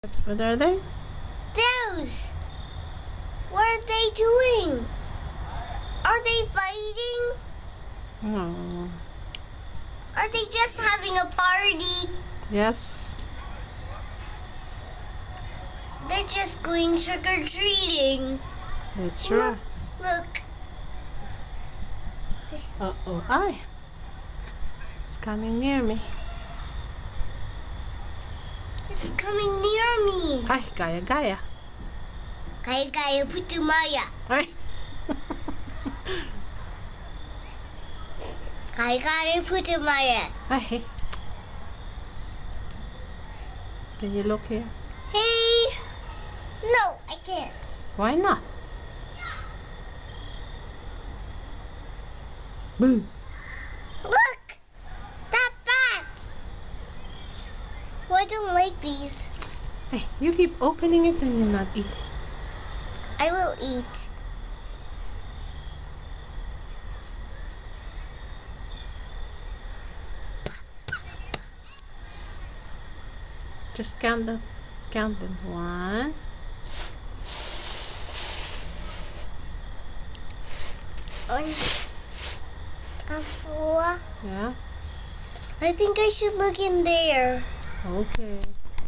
What are they? Those! What are they doing? Are they fighting? Oh. Are they just having a party? Yes. They're just going trick-or-treating. That's right. Look. Uh-oh. Hi. It's coming near me. It's coming near me. Hi, Gaya Gaya. Kaya Putumaya. Hi. Kaya Putumaya. Hi. Can you look here? Hey. No, I can't. Why not? Boo. Look. That bat. Well, I don't like these. Hey, you keep opening it and you're not eating. I will eat. Just count them. Count them. 1. Four. Yeah. I think I should look in there. Okay.